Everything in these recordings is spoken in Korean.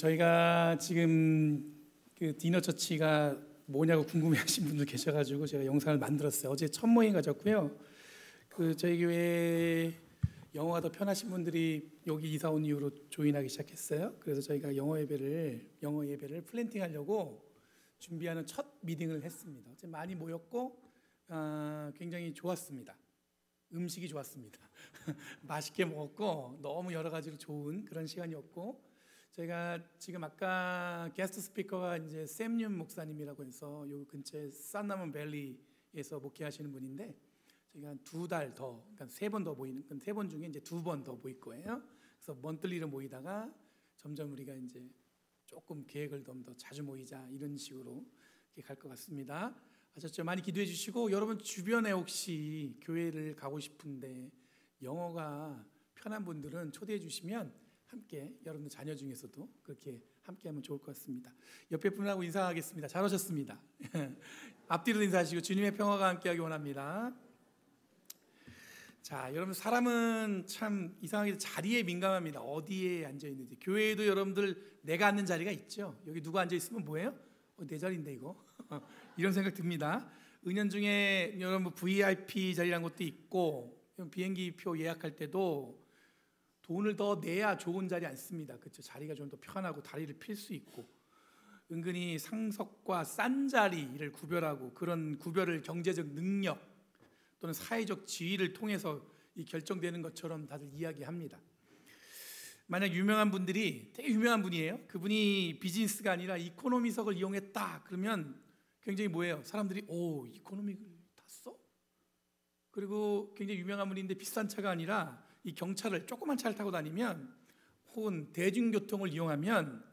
저희가 지금 그 디너 처치가 뭐냐고 궁금해하신 분들 계셔가지고 제가 영상을 만들었어요. 어제 첫 모임 가졌고요. 저희 교회 영어가 더 편하신 분들이 여기 이사 온 이후로 조인하기 시작했어요. 그래서 저희가 영어 예배를 플랜팅하려고 준비하는 첫 미팅을 했습니다. 어제 많이 모였고 굉장히 좋았습니다. 음식이 좋았습니다. 맛있게 먹었고 너무 여러 가지로 좋은 그런 시간이었고, 저희가 지금 아까 게스트 스피커가 이제 샘윤 목사님이라고 해서 요 근처에 산나문 밸리에서 목회하시는 분인데, 저희가 한 2달 더, 그러니까 3번 더 모이는, 3번 중에 이제 2번 더 모일 거예요. 그래서 먼틀리로 모이다가 점점 우리가 이제 조금 계획을 좀 더 자주 모이자 이런 식으로 갈 것 같습니다. 아셨죠? 많이 기도해 주시고, 여러분 주변에 혹시 교회를 가고 싶은데 영어가 편한 분들은 초대해 주시면 함께 여러분들 자녀 중에서도 그렇게 함께 하면 좋을 것 같습니다. 옆에 분하고 인사하겠습니다. 잘 오셨습니다. 앞뒤로 인사하시고 주님의 평화가 함께하기 원합니다. 자, 여러분 사람은 참 이상하게 자리에 민감합니다. 어디에 앉아 있는지. 교회에도 여러분들 내가 앉는 자리가 있죠. 여기 누가 앉아 있으면 뭐예요? 내 자리인데 이거. 이런 생각 듭니다. 은연중에 여러분 VIP 자리라는 것도 있고, 비행기 표 예약할 때도 돈을 더 내야 좋은 자리 앉습니다. 그렇죠? 자리가 좀 더 편하고 다리를 필 수 있고, 은근히 상석과 싼 자리를 구별하고, 그런 구별을 경제적 능력 또는 사회적 지위를 통해서 이 결정되는 것처럼 다들 이야기합니다. 만약 유명한 분들이, 되게 유명한 분이에요. 그분이 비즈니스가 아니라 이코노미석을 이용했다 그러면 굉장히 뭐예요? 사람들이 오, 이코노미를 탔어? 그리고 굉장히 유명한 분인데 비싼 차가 아니라 이 경차를, 조그만 차를 타고 다니면, 혹은 대중교통을 이용하면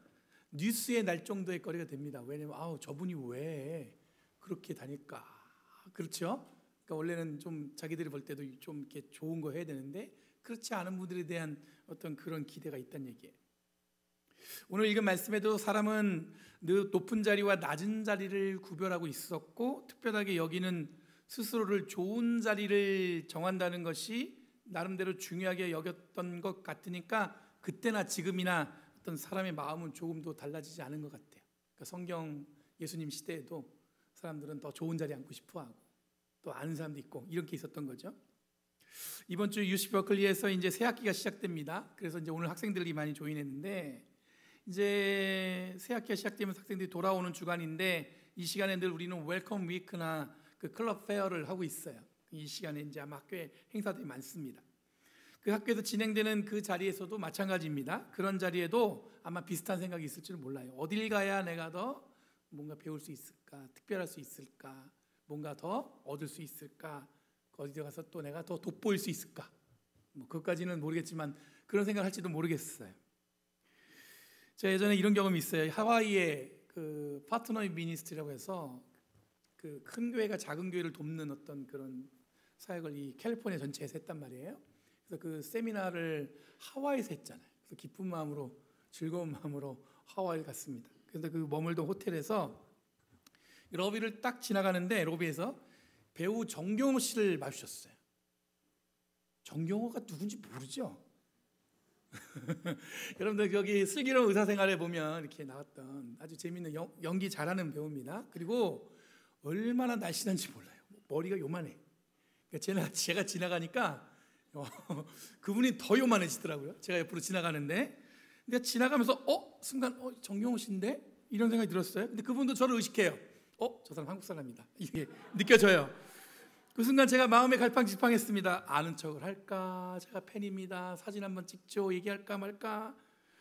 뉴스에 날 정도의 거리가 됩니다. 왜냐면 저분이 왜 그렇게 다닐까? 그렇죠? 그러니까 원래는 좀 자기들이 볼 때도 좀 이렇게 좋은 거 해야 되는데, 그렇지 않은 분들에 대한 어떤 그런 기대가 있다는 얘기예요. 오늘 읽은 말씀에도 사람은 높은 자리와 낮은 자리를 구별하고 있었고, 특별하게 여기는 스스로를 좋은 자리를 정한다는 것이 나름대로 중요하게 여겼던 것 같으니까, 그때나 지금이나 어떤 사람의 마음은 조금도 달라지지 않은 것 같아요. 그러니까 성경 예수님 시대에도 사람들은 더 좋은 자리에 앉고 싶어하고, 또 아는 사람도 있고, 이런 게 있었던 거죠. 이번 주 UC 버클리에서 이제 새 학기가 시작됩니다. 그래서 이제 오늘 학생들이 많이 조인했는데, 이제 새 학기가 시작되면서 학생들이 돌아오는 주간인데, 이 시간에 늘 우리는 웰컴 위크나 그 클럽 페어를 하고 있어요. 이 시간에 이제 아마 학교에 행사들이 많습니다. 그 학교에서 진행되는 그 자리에서도 마찬가지입니다. 그런 자리에도 아마 비슷한 생각이 있을 줄 몰라요. 어딜 가야 내가 더 뭔가 배울 수 있을까? 특별할 수 있을까? 뭔가 더 얻을 수 있을까? 어디 가서 또 내가 더 돋보일 수 있을까? 그것까지는 모르겠지만 그런 생각을 할지도 모르겠어요. 제가 예전에 이런 경험이 있어요. 하와이에 그 파트너 미니스트리라고 해서 그 큰 교회가 작은 교회를 돕는 어떤 그런 사역을 이 캘리포니아 전체에서 했단 말이에요. 그래서 그 세미나를 하와이에서 했잖아요. 그래서 기쁜 마음으로, 즐거운 마음으로 하와이를 갔습니다. 그래서 그 머물던 호텔에서 로비를 딱 지나가는데, 로비에서 배우 정경호 씨를 마주쳤어요. 정경호가 누군지 모르죠? 여러분들 여기 슬기로운 의사생활에 보면 이렇게 나왔던 아주 재밌는 연기 잘하는 배우입니다. 그리고 얼마나 날씬한지 몰라요. 머리가 요만해. 그러니까 제가 지나가니까 그분이 더 요만해지더라고요. 제가 옆으로 지나가는데, 근데 지나가면서 순간 정경호 씨인데? 이런 생각이 들었어요. 근데 그분도 저를 의식해요. 저 사람 한국 사람이다. 이게 느껴져요. 그 순간 제가 마음에 갈팡질팡했습니다. 아는 척을 할까? 제가 팬입니다. 사진 한번 찍죠. 얘기할까 말까?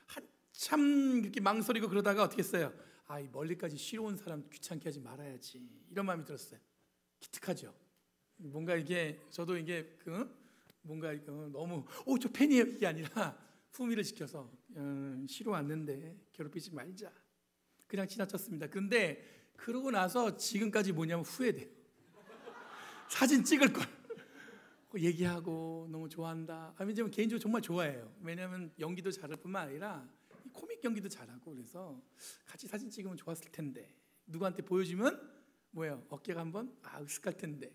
한참 이렇게 망설이고 그러다가 어떻게 했어요? 이 멀리까지 쉬러 온 사람 귀찮게 하지 말아야지. 이런 마음이 들었어요. 기특하죠. 뭔가 이게 저도 이게 뭔가 너무 저 팬이에요 이게 아니라 품위를 지켜서 쉬러 왔는데 괴롭히지 말자. 그냥 지나쳤습니다. 그런데 그러고 나서 지금까지 뭐냐면 후회돼요. 사진 찍을 걸 얘기하고 너무 좋아한다. 왜냐면 개인적으로 정말 좋아해요. 왜냐하면 연기도 잘할 뿐만 아니라 코믹 연기도 잘하고, 그래서 같이 사진 찍으면 좋았을 텐데, 누구한테 보여주면 뭐예요? 어깨가 한번 으쓱할 텐데.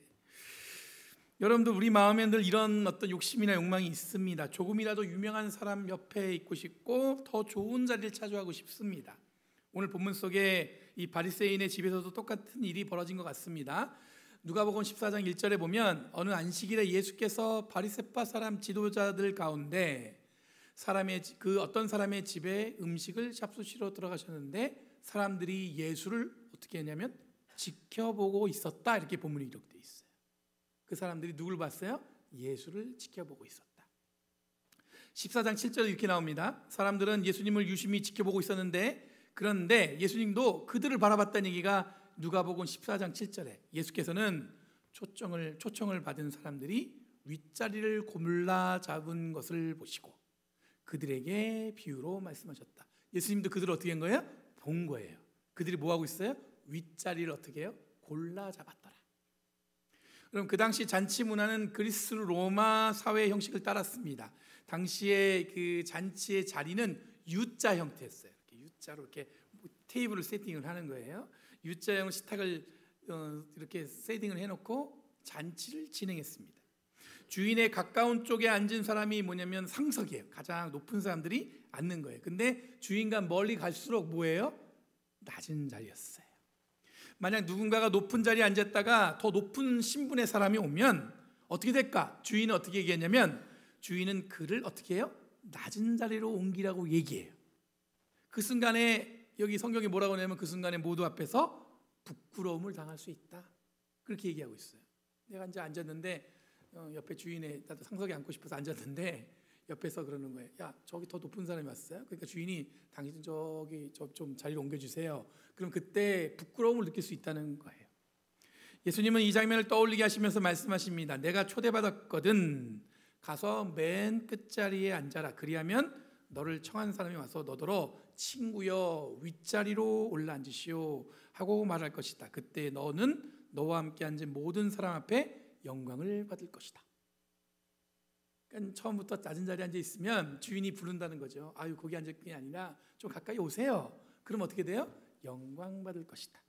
여러분들 우리 마음에 늘 이런 어떤 욕심이나 욕망이 있습니다. 조금이라도 유명한 사람 옆에 있고 싶고 더 좋은 자리를 차지하고 싶습니다. 오늘 본문 속에 이 바리새인의 집에서도 똑같은 일이 벌어진 것 같습니다. 누가복음 14장 1절에 보면 어느 안식일에 예수께서 바리새파 사람 지도자들 가운데 어떤 사람의 집에 음식을 잡수시러 들어가셨는데 사람들이 예수를 어떻게 했냐면 지켜보고 있었다, 이렇게 본문이 기록되어 있어요. 그 사람들이 누굴 봤어요? 예수를 지켜보고 있었다. 14장 7절에 이렇게 나옵니다. 사람들은 예수님을 유심히 지켜보고 있었는데, 그런데 예수님도 그들을 바라봤다는 얘기가 누가복음 14장 7절에 예수께서는 초청을 받은 사람들이 윗자리를 골라 잡은 것을 보시고 그들에게 비유로 말씀하셨다. 예수님도 그들을 어떻게 한 거예요? 본 거예요. 그들이 뭐 하고 있어요? 윗자리를 어떻게 해요? 골라 잡았더라. 그럼 그 당시 잔치 문화는 그리스 로마 사회 형식을 따랐습니다. 당시에 그 잔치의 자리는 U자 형태였어요. 이렇게 U자로 이렇게 테이블을 세팅을 하는 거예요. U자형 식탁을 이렇게 세팅을 해놓고 잔치를 진행했습니다. 주인의 가까운 쪽에 앉은 사람이 뭐냐면 상석이에요. 가장 높은 사람들이 앉는 거예요. 근데 주인과 멀리 갈수록 뭐예요? 낮은 자리였어요. 만약 누군가가 높은 자리에 앉았다가 더 높은 신분의 사람이 오면 어떻게 될까? 주인은 어떻게 얘기했냐면 주인은 그를 어떻게 해요? 낮은 자리로 옮기라고 얘기해요. 그 순간에 여기 성경이 뭐라고 하냐면 그 순간에 모두 앞에서 부끄러움을 당할 수 있다, 그렇게 얘기하고 있어요. 내가 이제 앉았는데 옆에 주인의 나도 상석에 앉고 싶어서 앉았는데 옆에서 그러는 거예요. 야, 저기 더 높은 사람이 왔어요. 그러니까 주인이 당신 저기 좀 자리를 옮겨주세요. 그럼 그때 부끄러움을 느낄 수 있다는 거예요. 예수님은 이 장면을 떠올리게 하시면서 말씀하십니다. 내가 초대받았거든 가서 맨 끝자리에 앉아라. 그리하면 너를 청한 사람이 와서 너더러 친구여 윗자리로 올라앉으시오 하고 말할 것이다. 그때 너는 너와 함께 앉은 모든 사람 앞에 영광을 받을 것이다. 그러니까 처음부터 낮은 자리에 앉아 있으면 주인이 부른다는 거죠. 아유, 거기 앉을 게 아니라 좀 가까이 오세요. 그럼 어떻게 돼요? 영광 받을 것이다.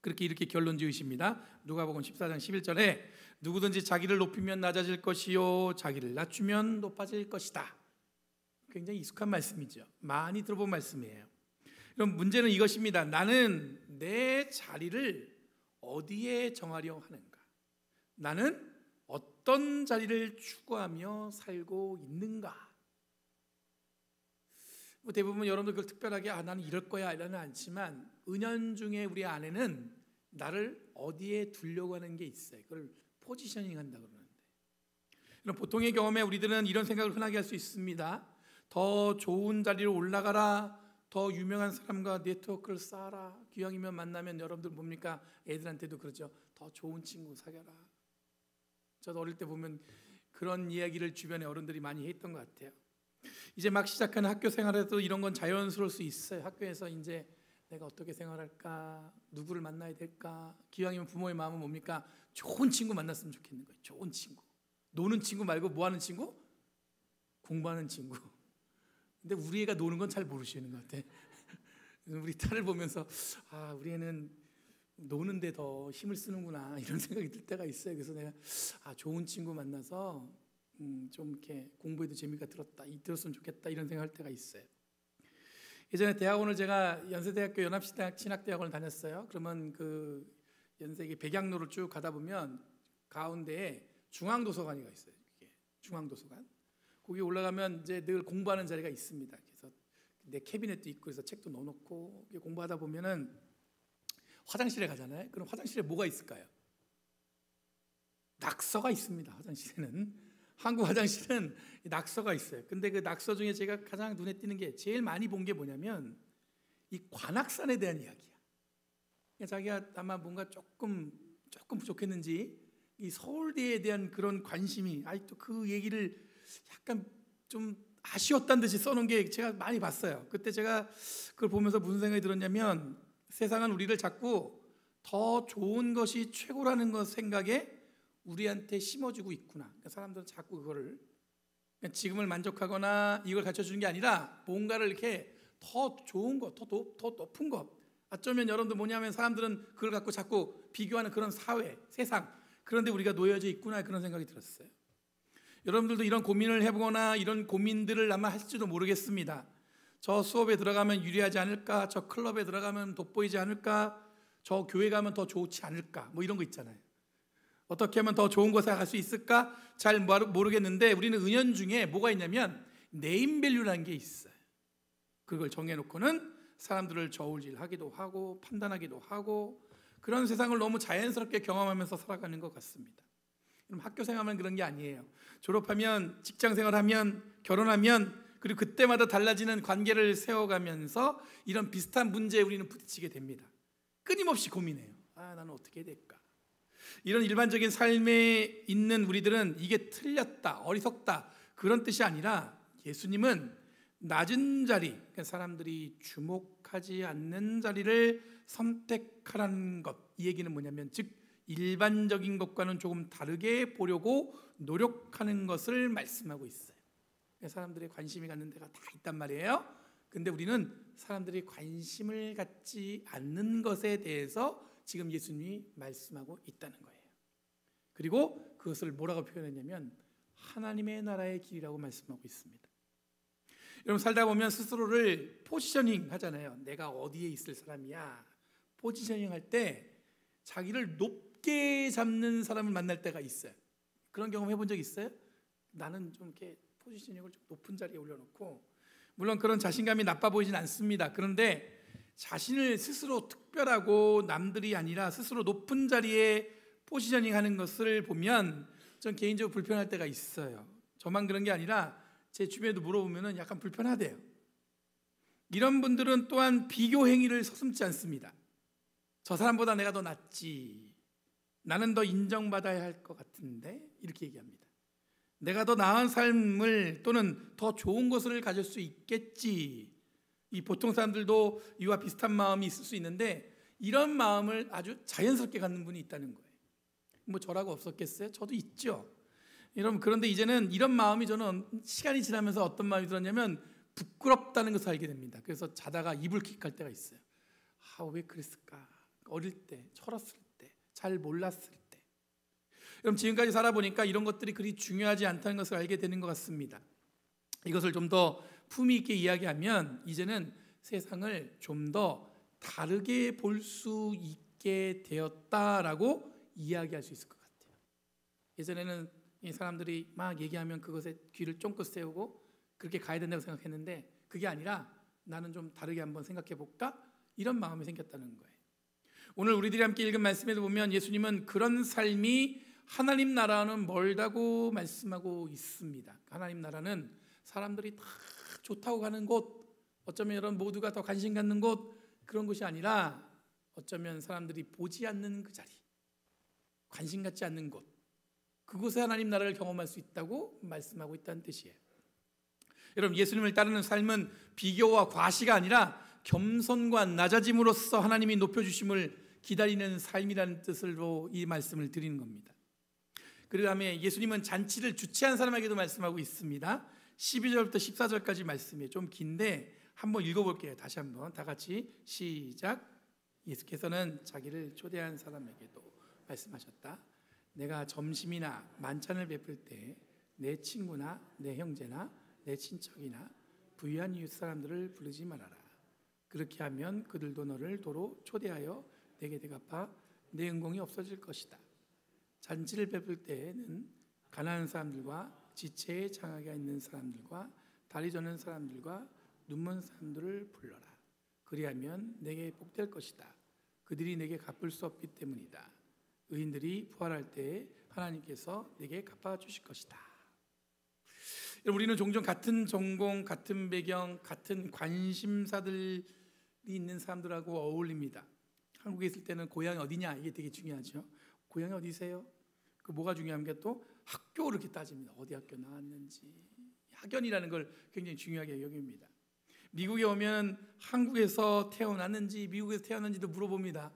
그렇게 이렇게 결론 지으십니다. 누가복음 14장 11절에 누구든지 자기를 높이면 낮아질 것이요 자기를 낮추면 높아질 것이다. 굉장히 익숙한 말씀이죠. 많이 들어본 말씀이에요. 그럼 문제는 이것입니다. 나는 내 자리를 어디에 정하려 하는가? 나는 어떤 자리를 추구하며 살고 있는가? 대부분 여러분들 그걸 특별하게 나는 이럴 거야 이러는 않지만 은연중에 우리 안에는 나를 어디에 두려고 하는 게 있어요. 그걸 포지셔닝 한다고 그러는데, 그럼 보통의 경험에 우리들은 이런 생각을 흔하게 할 수 있습니다. 더 좋은 자리로 올라가라, 더 유명한 사람과 네트워크를 쌓아라, 기왕이면 만나면 여러분들 뭡니까? 애들한테도 그러죠. 더 좋은 친구 사귀어라. 저도 어릴 때 보면 그런 이야기를 주변에 어른들이 많이 했던 것 같아요. 이제 막 시작하는 학교 생활에도 이런 건 자연스러울 수 있어요. 학교에서 이제 내가 어떻게 생활할까, 누구를 만나야 될까, 기왕이면 부모의 마음은 뭡니까? 좋은 친구 만났으면 좋겠는 거예요. 좋은 친구, 노는 친구 말고 뭐 하는 친구? 공부하는 친구. 근데 우리 애가 노는 건 잘 모르시는 것 같아. 우리 딸을 보면서 우리 애는 노는데 더 힘을 쓰는구나 이런 생각이 들 때가 있어요. 그래서 내가 좋은 친구 만나서 좀 이렇게 공부에도 재미가 들었으면 좋겠다 이런 생각할 때가 있어요. 예전에 대학원을 제가 연세대학교 연합시대학 신학대학원을 다녔어요. 그러면 그 연세기 백양로를 쭉 가다 보면 가운데에 중앙도서관이 있어요. 이게 중앙도서관. 거기 올라가면 이제 늘 공부하는 자리가 있습니다. 그래서 내 캐비넷도 있고 그래서 책도 넣어놓고 공부하다 보면은 화장실에 가잖아요. 그럼 화장실에 뭐가 있을까요? 낙서가 있습니다. 화장실에는 한국 화장실은 낙서가 있어요. 근데 그 낙서 중에 제가 가장 눈에 띄는 게 제일 많이 본 게 뭐냐면 이 관악산에 대한 이야기야. 그러니까 자기가 아마 뭔가 조금 부족했는지 이 서울대에 대한 그런 관심이 아직도 그 얘기를 약간 좀 아쉬웠다는 듯이 써놓은 게 제가 많이 봤어요. 그때 제가 그걸 보면서 무슨 생각이 들었냐면 세상은 우리를 자꾸 더 좋은 것이 최고라는 것 생각에 우리한테 심어주고 있구나. 그러니까 사람들은 자꾸 그거를 지금을 만족하거나 이걸 가르쳐주는 게 아니라 뭔가를 이렇게 더 좋은 것, 더 높은 것. 어쩌면 여러분들 뭐냐면 사람들은 그걸 갖고 자꾸 비교하는 그런 사회, 세상, 그런데 우리가 놓여져 있구나 그런 생각이 들었어요. 여러분들도 이런 고민을 해보거나 이런 고민들을 아마 할지도 모르겠습니다. 저 수업에 들어가면 유리하지 않을까? 저 클럽에 들어가면 돋보이지 않을까? 저 교회 가면 더 좋지 않을까? 뭐 이런 거 있잖아요. 어떻게 하면 더 좋은 곳에 갈 수 있을까? 잘 모르겠는데 우리는 은연중에 뭐가 있냐면 네임밸류라는 게 있어요. 그걸 정해놓고는 사람들을 저울질하기도 하고 판단하기도 하고 그런 세상을 너무 자연스럽게 경험하면서 살아가는 것 같습니다. 그럼 학교 생활은 그런 게 아니에요. 졸업하면 직장 생활하면 결혼하면 그리고 그때마다 달라지는 관계를 세워가면서 이런 비슷한 문제에 우리는 부딪히게 됩니다. 끊임없이 고민해요. 나는 어떻게 해야 될까? 이런 일반적인 삶에 있는 우리들은 이게 틀렸다, 어리석다 그런 뜻이 아니라 예수님은 낮은 자리, 그러니까 사람들이 주목하지 않는 자리를 선택하라는 것, 이 얘기는 뭐냐면 즉 일반적인 것과는 조금 다르게 보려고 노력하는 것을 말씀하고 있어요. 사람들이 관심이 갖는 데가 다 있단 말이에요. 근데 우리는 사람들이 관심을 갖지 않는 것에 대해서 지금 예수님이 말씀하고 있다는 거예요. 그리고 그것을 뭐라고 표현했냐면 하나님의 나라의 길이라고 말씀하고 있습니다. 여러분 살다 보면 스스로를 포지셔닝 하잖아요. 내가 어디에 있을 사람이야. 포지셔닝 할 때 자기를 높게 잡는 사람을 만날 때가 있어요. 그런 경험 해본 적 있어요? 나는 좀 이렇게 포지셔닝을 좀 높은 자리에 올려놓고, 물론 그런 자신감이 나빠 보이진 않습니다. 그런데 자신을 스스로 특별하고 남들이 아니라 스스로 높은 자리에 포지셔닝 하는 것을 보면 전 개인적으로 불편할 때가 있어요. 저만 그런 게 아니라 제 주변에도 물어보면 약간 불편하대요. 이런 분들은 또한 비교 행위를 서슴지 않습니다. 저 사람보다 내가 더 낫지, 나는 더 인정받아야 할 것 같은데, 이렇게 얘기합니다. 내가 더 나은 삶을 또는 더 좋은 것을 가질 수 있겠지. 이 보통 사람들도 이와 비슷한 마음이 있을 수 있는데 이런 마음을 아주 자연스럽게 갖는 분이 있다는 거예요. 뭐 저라고 없었겠어요? 저도 있죠. 여러분, 그런데 이제는 이런 마음이 저는 시간이 지나면서 어떤 마음이 들었냐면 부끄럽다는 것을 알게 됩니다. 그래서 자다가 이불킥할 때가 있어요. 왜 그랬을까? 어릴 때, 철었을 때, 잘 몰랐을 때. 여러분, 지금까지 살아보니까 이런 것들이 그리 중요하지 않다는 것을 알게 되는 것 같습니다. 이것을 좀 더 품위 있게 이야기하면 이제는 세상을 좀 더 다르게 볼 수 있게 되었다라고 이야기할 수 있을 것 같아요. 예전에는 이 사람들이 막 얘기하면 그것에 귀를 쫑긋 세우고 그렇게 가야 된다고 생각했는데 그게 아니라 나는 좀 다르게 한번 생각해 볼까? 이런 마음이 생겼다는 거예요. 오늘 우리들이 함께 읽은 말씀에도 보면 예수님은 그런 삶이 하나님 나라는 멀다고 말씀하고 있습니다. 하나님 나라는 사람들이 다 좋다고 가는 곳, 어쩌면 여러분 모두가 더 관심 갖는 곳, 그런 곳이 아니라 어쩌면 사람들이 보지 않는 그 자리, 관심 갖지 않는 곳, 그곳에 하나님 나라를 경험할 수 있다고 말씀하고 있다는 뜻이에요. 여러분, 예수님을 따르는 삶은 비교와 과시가 아니라 겸손과 낮아짐으로써 하나님이 높여주심을 기다리는 삶이라는 뜻으로 이 말씀을 드리는 겁니다. 그 다음에 예수님은 잔치를 주최한 사람에게도 말씀하고 있습니다. 12절부터 14절까지 말씀이에요. 좀 긴데 한번 읽어볼게요. 다시 한번 다 같이 시작. 예수께서는 자기를 초대한 사람에게도 말씀하셨다. 내가 점심이나 만찬을 베풀 때 내 친구나 내 형제나 내 친척이나 부유한 이웃 사람들을 부르지 말아라. 그렇게 하면 그들도 너를 도로 초대하여 내게 대갚아 내 은공이 없어질 것이다. 잔치를 베풀 때에는 가난한 사람들과 지체에 장애가 있는 사람들과 다리 저는 사람들과 눈먼 사람들을 불러라. 그리하면 내게 복될 것이다. 그들이 내게 갚을 수 없기 때문이다. 의인들이 부활할 때에 하나님께서 내게 갚아주실 것이다. 우리는 종종 같은 전공, 같은 배경, 같은 관심사들이 있는 사람들하고 어울립니다. 한국에 있을 때는 고향이 어디냐, 이게 되게 중요하죠. 고향이 어디세요? 그 뭐가 중요한 게 또 학교를 이렇게 따집니다. 어디 학교 나왔는지. 학연이라는 걸 굉장히 중요하게 여깁니다. 미국에 오면 한국에서 태어났는지 미국에서 태어났는지도 물어봅니다.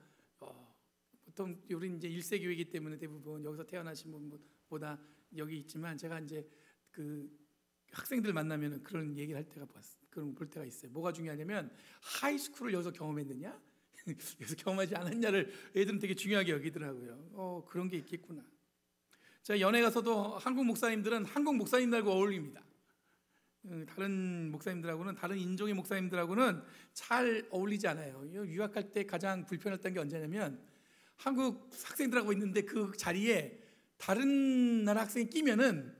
보통 우리 이제 1세 교회이기 때문에 대부분 여기서 태어나신 분보다 여기 있지만 제가 이제 그 학생들 만나면 그런 얘기를 할 때가 그런 볼 때가 있어요. 뭐가 중요하냐면 하이스쿨을 여기서 경험했느냐, 여기서 경험하지 않았냐를 애들은 되게 중요하게 여기더라고요. 그런 게 있겠구나. 제가 연애 가서도 한국 목사님들은 한국 목사님들하고 어울립니다. 다른 목사님들하고는, 다른 인종의 목사님들하고는 잘 어울리지 않아요. 유학할 때 가장 불편했던 게 언제냐면, 한국 학생들하고 있는데 그 자리에 다른 나라 학생이 끼면은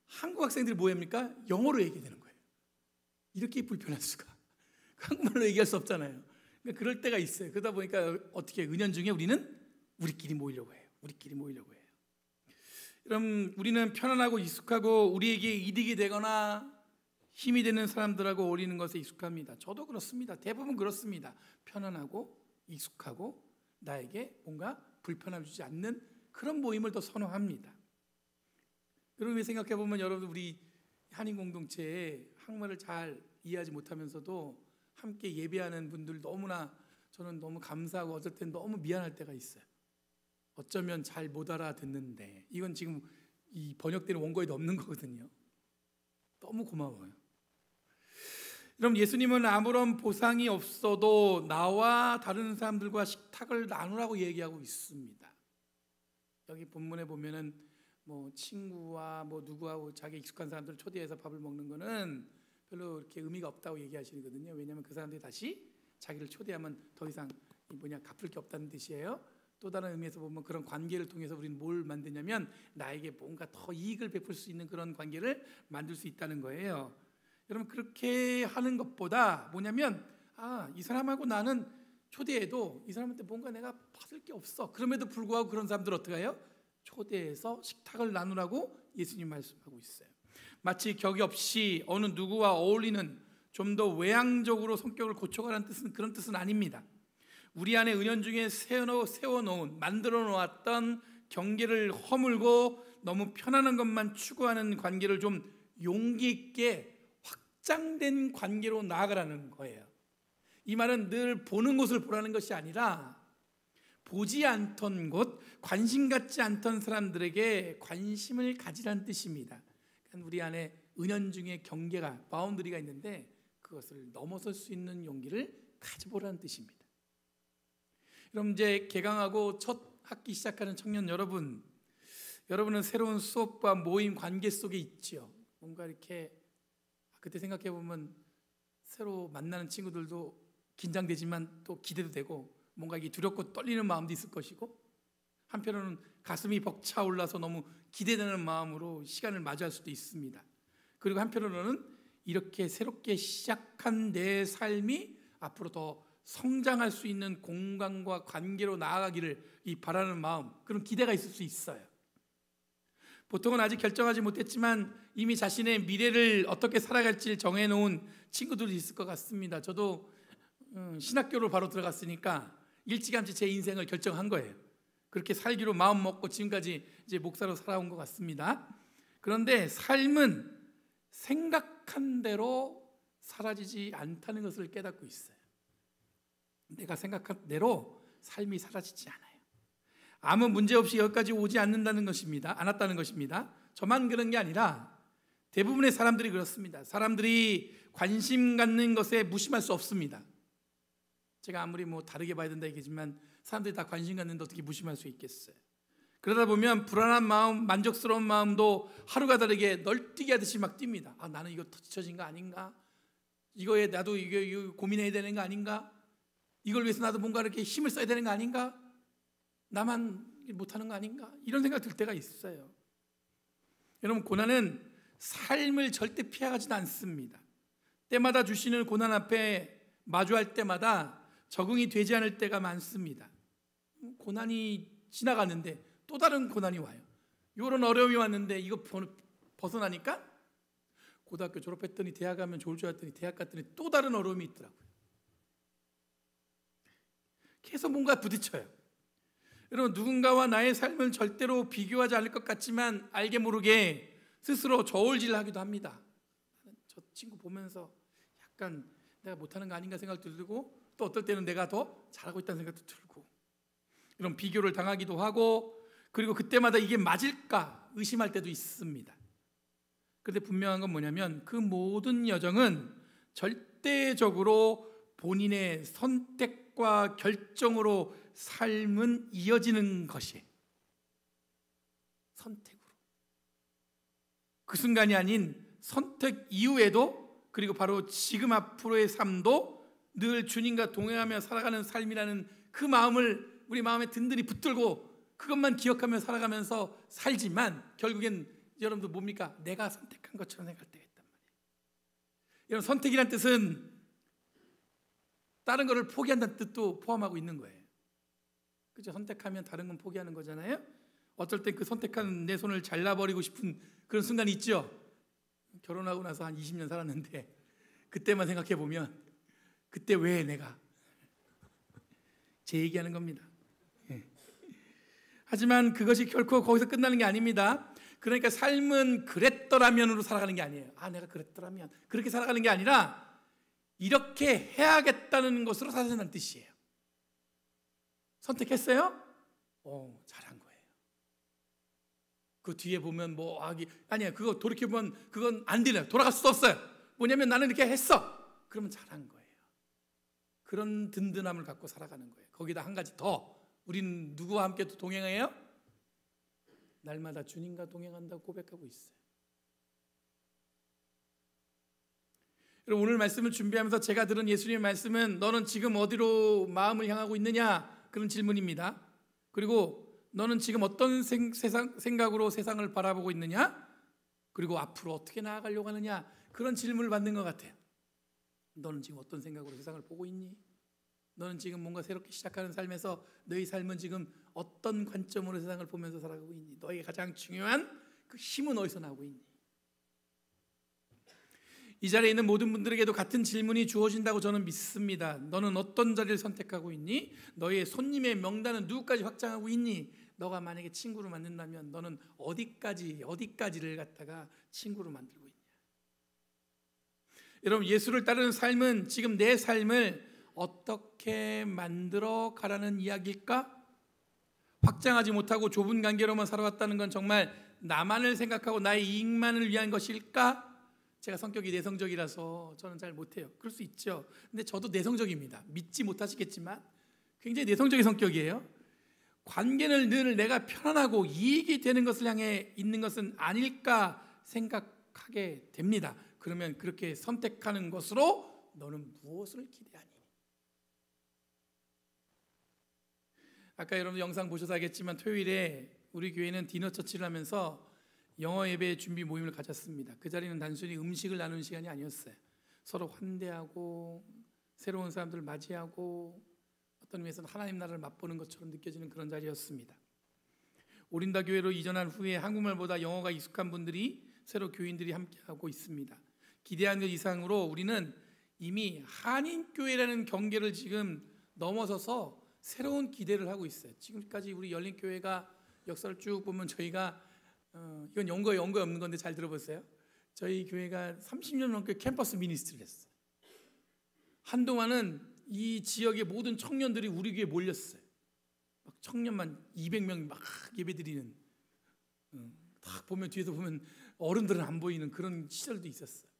한국 학생들이 뭐 합니까? 영어로 얘기되는 거예요. 이렇게 불편할 수가. 한국말로 얘기할 수 없잖아요. 그러니까 그럴 때가 있어요. 그러다 보니까 어떻게 은연중에 우리는 우리끼리 모이려고 해요. 우리끼리 모이려고 해요. 그럼 우리는 편안하고 익숙하고 우리에게 이득이 되거나 힘이 되는 사람들하고 어울리는 것에 익숙합니다. 저도 그렇습니다. 대부분 그렇습니다. 편안하고 익숙하고 나에게 뭔가 불편함을 주지 않는 그런 모임을 더 선호합니다. 여러분 생각해 보면, 여러분 우리 한인 공동체에 한국말을 잘 이해하지 못하면서도 함께 예배하는 분들 너무나 저는 너무 감사하고 어쩔 땐 너무 미안할 때가 있어요. 어쩌면 잘 못 알아듣는데, 이건 지금 이 번역되는 원고에도 없는 거거든요. 너무 고마워요. 여러분, 예수님은 아무런 보상이 없어도 나와 다른 사람들과 식탁을 나누라고 얘기하고 있습니다. 여기 본문에 보면은 뭐 친구와 뭐 누구하고 자기 익숙한 사람들을 초대해서 밥을 먹는 거는 별로 이렇게 의미가 없다고 얘기하시거든요. 왜냐하면 그 사람들이 다시 자기를 초대하면 더 이상 갚을 게 없다는 뜻이에요. 또 다른 의미에서 보면 그런 관계를 통해서 우리는 뭘 만드냐면 나에게 뭔가 더 이익을 베풀 수 있는 그런 관계를 만들 수 있다는 거예요. 여러분, 그렇게 하는 것보다 뭐냐면, 이 사람하고 나는 초대해도 이 사람한테 뭔가 내가 받을 게 없어. 그럼에도 불구하고 그런 사람들 어떻게 해요? 초대해서 식탁을 나누라고 예수님 말씀하고 있어요. 마치 격이 없이 어느 누구와 어울리는 좀 더 외향적으로 성격을 고쳐가라는 뜻은 그런 뜻은 아닙니다. 우리 안에 은연중에 세워놓은, 만들어 놓았던 경계를 허물고 너무 편안한 것만 추구하는 관계를 좀 용기 있게 확장된 관계로 나아가라는 거예요. 이 말은 늘 보는 곳을 보라는 것이 아니라 보지 않던 곳, 관심 갖지 않던 사람들에게 관심을 가지라는 뜻입니다. 그러니까 우리 안에 은연중에 경계가, 바운더리가 있는데 그것을 넘어설 수 있는 용기를 가져보라는 뜻입니다. 그럼 이제 개강하고 첫 학기 시작하는 청년 여러분, 여러분은 새로운 수업과 모임 관계 속에 있죠. 뭔가 이렇게 그때 생각해 보면 새로 만나는 친구들도 긴장되지만 또 기대도 되고 뭔가 이게 두렵고 떨리는 마음도 있을 것이고, 한편으로는 가슴이 벅차올라서 너무 기대되는 마음으로 시간을 맞이할 수도 있습니다. 그리고 한편으로는 이렇게 새롭게 시작한 내 삶이 앞으로 더 성장할 수 있는 공간과 관계로 나아가기를 바라는 마음, 그런 기대가 있을 수 있어요. 보통은 아직 결정하지 못했지만 이미 자신의 미래를 어떻게 살아갈지를 정해놓은 친구들이 있을 것 같습니다. 저도 신학교로 바로 들어갔으니까 일찌감치 제 인생을 결정한 거예요. 그렇게 살기로 마음 먹고 지금까지 이제 목사로 살아온 것 같습니다. 그런데 삶은 생각한 대로 사라지지 않다는 것을 깨닫고 있어요. 내가 생각한 대로 삶이 사라지지 않아요. 아무 문제 없이 여기까지 오지 않았다는 것입니다. 저만 그런 게 아니라 대부분의 사람들이 그렇습니다. 사람들이 관심 갖는 것에 무심할 수 없습니다. 제가 아무리 다르게 봐야 된다 얘기지만 사람들이 다 관심 갖는데 어떻게 무심할 수 있겠어요? 그러다 보면 불안한 마음, 만족스러운 마음도 하루가 다르게 널뛰기 하듯이 막 뜁니다. 나는 이거 뒤처진 거 아닌가? 이거에 나도 이거 고민해야 되는 거 아닌가? 이걸 위해서 나도 뭔가 이렇게 힘을 써야 되는 거 아닌가? 나만 못하는 거 아닌가? 이런 생각 들 때가 있어요. 여러분, 고난은 삶을 절대 피하지도 않습니다. 때마다 주시는 고난 앞에 마주할 때마다 적응이 되지 않을 때가 많습니다. 고난이 지나갔는데 또 다른 고난이 와요. 이런 어려움이 왔는데 이거 벗어나니까 고등학교 졸업했더니 대학 가면 좋을 줄 알았더니 대학 갔더니 또 다른 어려움이 있더라고요. 계속 뭔가 부딪혀요. 여러분, 누군가와 나의 삶을 절대로 비교하지 않을 것 같지만 알게 모르게 스스로 저울질하기도 합니다. 저 친구 보면서 약간 내가 못하는 거 아닌가 생각도 들고, 또 어떨 때는 내가 더 잘하고 있다는 생각도 들고, 이런 비교를 당하기도 하고, 그리고 그때마다 이게 맞을까 의심할 때도 있습니다. 그런데 분명한 건 뭐냐면 그 모든 여정은 절대적으로 본인의 선택과 결정으로 삶은 이어지는 것이에요. 선택으로. 그 순간이 아닌 선택 이후에도, 그리고 바로 지금 앞으로의 삶도 늘 주님과 동행하며 살아가는 삶이라는 그 마음을 우리 마음에 든든히 붙들고 그것만 기억하며 살아가면서 살지만, 결국엔 여러분들 뭡니까? 내가 선택한 것처럼 생각할 때가 있단 말이에요. 여러분, 선택이란 뜻은 다른 것을 포기한다는 뜻도 포함하고 있는 거예요. 그죠? 선택하면 다른 건 포기하는 거잖아요. 어쩔 땐 그 선택한 내 손을 잘라버리고 싶은 그런 순간이 있죠. 결혼하고 나서 한 20년 살았는데 그때만 생각해 보면, 그때 왜 내가, 제 얘기하는 겁니다. 하지만 그것이 결코 거기서 끝나는 게 아닙니다. 그러니까 삶은 그랬더라면으로 살아가는 게 아니에요. 내가 그랬더라면, 그렇게 살아가는 게 아니라 이렇게 해야겠다는 것으로 살아가는 뜻이에요. 선택했어요? 잘한 거예요. 그 뒤에 보면 아니야, 그거 돌이켜보면 그건 안 되네요. 돌아갈 수 없어요. 뭐냐면 나는 이렇게 했어. 그러면 잘한 거예요. 그런 든든함을 갖고 살아가는 거예요. 거기다 한 가지 더, 우리는 누구와 함께 또 동행해요? 날마다 주님과 동행한다고 고백하고 있어요. 여러분, 오늘 말씀을 준비하면서 제가 들은 예수님의 말씀은 너는 지금 어디로 마음을 향하고 있느냐? 그런 질문입니다. 그리고 너는 지금 어떤 생각으로 세상을 바라보고 있느냐? 그리고 앞으로 어떻게 나아가려고 하느냐? 그런 질문을 받는 것 같아요. 너는 지금 어떤 생각으로 세상을 보고 있니? 너는 지금 뭔가 새롭게 시작하는 삶에서 너의 삶은 지금 어떤 관점으로 세상을 보면서 살아가고 있니? 너에게 가장 중요한 그 힘은 어디서 나오고 있니? 이 자리에 있는 모든 분들에게도 같은 질문이 주어진다고 저는 믿습니다. 너는 어떤 자리를 선택하고 있니? 너의 손님의 명단은 누구까지 확장하고 있니? 너가 만약에 친구로 만든다면 너는 어디까지를 갖다가 친구로 만들고 있냐? 여러분, 예수를 따르는 삶은 지금 내 삶을 어떻게 만들어 가라는 이야기일까? 확장하지 못하고 좁은 관계로만 살아왔다는 건 정말 나만을 생각하고 나의 이익만을 위한 것일까? 제가 성격이 내성적이라서 저는 잘 못해요. 그럴 수 있죠. 근데 저도 내성적입니다. 믿지 못하시겠지만 굉장히 내성적인 성격이에요. 관계는 늘 내가 편안하고 이익이 되는 것을 향해 있는 것은 아닐까 생각하게 됩니다. 그러면 그렇게 선택하는 것으로 너는 무엇을 기대하니? 아까 여러분 영상 보셔서 알겠지만 토요일에 우리 교회는 디너 처치를 하면서 영어 예배 준비 모임을 가졌습니다. 그 자리는 단순히 음식을 나누는 시간이 아니었어요. 서로 환대하고 새로운 사람들을 맞이하고 어떤 의미에서는 하나님 나라를 맛보는 것처럼 느껴지는 그런 자리였습니다. 오린다 교회로 이전한 후에 한국말보다 영어가 익숙한 분들이 새로 교인들이 함께하고 있습니다. 기대한 것 이상으로 우리는 이미 한인교회라는 경계를 지금 넘어서서 새로운 기대를 하고 있어요. 지금까지 우리 열린교회가 역사를 쭉 보면 저희가 이건 연거에 없는 건데 잘 들어보세요. 저희 교회가 30년 넘게 캠퍼스 미니스트리를 했어요. 한동안은 이 지역의 모든 청년들이 우리 교회에 몰렸어요. 막 청년만 200명 막 예배드리는, 딱 보면 뒤에서 보면 어른들은 안 보이는 그런 시절도 있었어요.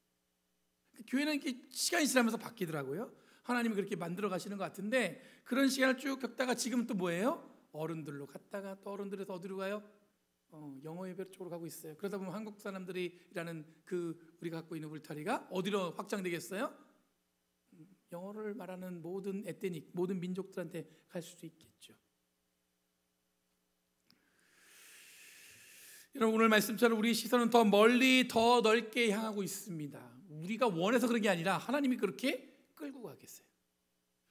교회는 이렇게 시간이 지나면서 바뀌더라고요. 하나님이 그렇게 만들어 가시는 것 같은데, 그런 시간을 쭉 겪다가 지금 또 뭐예요? 어른들로 갔다가 또 어른들에서 어디로 가요? 영어 예배 쪽으로 가고 있어요. 그러다 보면 한국 사람들이라는 그 우리가 갖고 있는 울타리가 어디로 확장되겠어요? 영어를 말하는 모든 에트닉, 모든 민족들한테 갈 수도 있겠죠. 여러분, 오늘 말씀처럼 우리의 시선은 더 멀리 더 넓게 향하고 있습니다. 우리가 원해서 그런 게 아니라 하나님이 그렇게 끌고 가겠어요.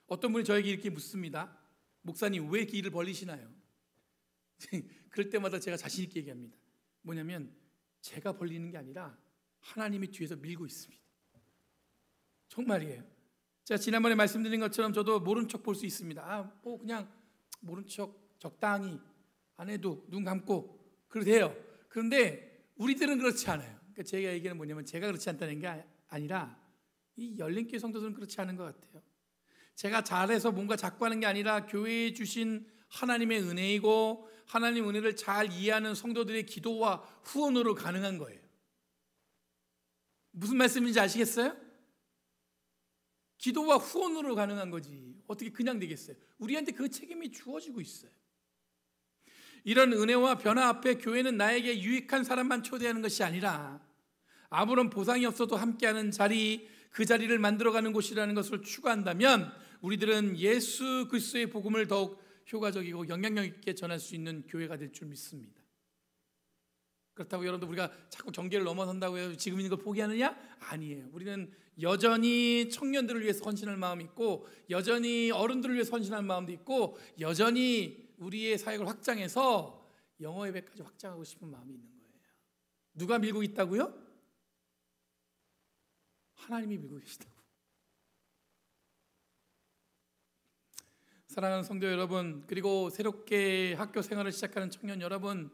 어떤 분이 저에게 이렇게 묻습니다. 목사님, 왜 이렇게 일을 벌리시나요? 그럴 때마다 제가 자신 있게 얘기합니다. 뭐냐면 제가 벌리는 게 아니라 하나님이 뒤에서 밀고 있습니다. 정말이에요. 제가 지난번에 말씀드린 것처럼 저도 모른 척 볼 수 있습니다. 그냥 모른 척 적당히 안 해도 눈 감고 그래도 돼요. 그런데 우리들은 그렇지 않아요. 그러니까 제가 얘기하는 뭐냐면 제가 그렇지 않다는 게 아니라 이 열린교회 성도들은 그렇지 않은 것 같아요. 제가 잘해서 뭔가 자꾸 하는 게 아니라 교회에 주신 하나님의 은혜이고 하나님 은혜를 잘 이해하는 성도들의 기도와 후원으로 가능한 거예요. 무슨 말씀인지 아시겠어요? 기도와 후원으로 가능한 거지. 어떻게 그냥 되겠어요? 우리한테 그 책임이 주어지고 있어요. 이런 은혜와 변화 앞에 교회는 나에게 유익한 사람만 초대하는 것이 아니라 아무런 보상이 없어도 함께하는 자리, 그 자리를 만들어가는 곳이라는 것을 추구한다면 우리들은 예수 그리스도의 복음을 더욱 효과적이고 영향력 있게 전할 수 있는 교회가 될 줄 믿습니다. 그렇다고 여러분들 우리가 자꾸 경계를 넘어선다고 해서 지금 있는 걸 포기하느냐? 아니에요. 우리는 여전히 청년들을 위해서 헌신할 마음이 있고, 여전히 어른들을 위해서 헌신할 마음도 있고, 여전히 우리의 사역을 확장해서 영어 예배까지 확장하고 싶은 마음이 있는 거예요. 누가 밀고 있다고요? 하나님이 밀고 계시다고. 사랑하는 성도 여러분, 그리고 새롭게 학교 생활을 시작하는 청년 여러분,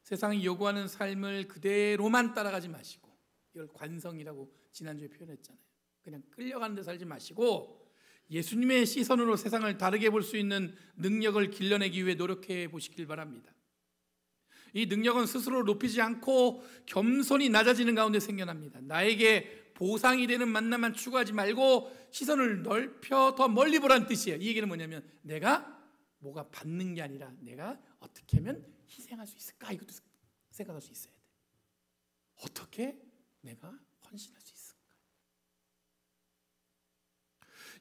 세상이 요구하는 삶을 그대로만 따라가지 마시고, 이걸 관성이라고 지난주에 표현했잖아요. 그냥 끌려가는 데 살지 마시고 예수님의 시선으로 세상을 다르게 볼 수 있는 능력을 길러내기 위해 노력해 보시길 바랍니다. 이 능력은 스스로 높이지 않고 겸손히 낮아지는 가운데 생겨납니다. 나에게 보상이 되는 만남만 추구하지 말고 시선을 넓혀 더 멀리 보라는 뜻이에요. 이 얘기는 뭐냐면 내가 뭐가 받는 게 아니라 내가 어떻게 하면 희생할 수 있을까? 이것도 생각할 수 있어야 돼. 어떻게 내가 헌신할 수 있을까?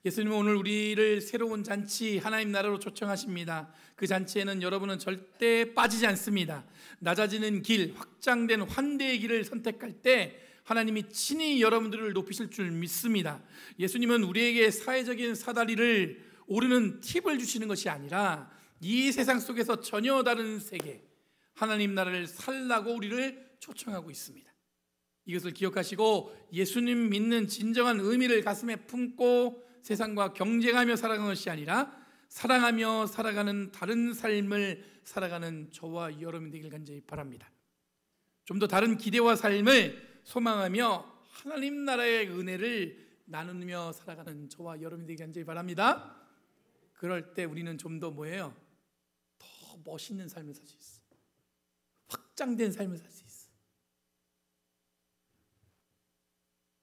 예수님은 오늘 우리를 새로운 잔치, 하나님 나라로 초청하십니다. 그 잔치에는 여러분은 절대 빠지지 않습니다. 낮아지는 길, 확장된 환대의 길을 선택할 때 하나님이 친히 여러분들을 높이실 줄 믿습니다. 예수님은 우리에게 사회적인 사다리를 오르는 팁을 주시는 것이 아니라 이 세상 속에서 전혀 다른 세계, 하나님 나라를 살라고 우리를 초청하고 있습니다. 이것을 기억하시고 예수님 믿는 진정한 의미를 가슴에 품고 세상과 경쟁하며 살아가는 것이 아니라 사랑하며 살아가는 다른 삶을 살아가는 저와 여러분 되길 간절히 바랍니다. 좀 더 다른 기대와 삶을 소망하며 하나님 나라의 은혜를 나누며 살아가는 저와 여러분 되길 간절히 바랍니다. 그럴 때 우리는 좀 더 뭐예요? 더 멋있는 삶을 살 수 있어. 확장된 삶을 살 수 있어.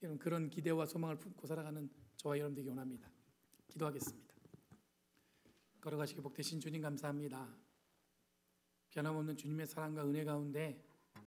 여러분, 그런 기대와 소망을 품고 살아가는 저와 여러분 되기 원합니다. 기도하겠습니다. 걸어가시기 복되신 주님 감사합니다. 변함없는 주님의 사랑과 은혜 가운데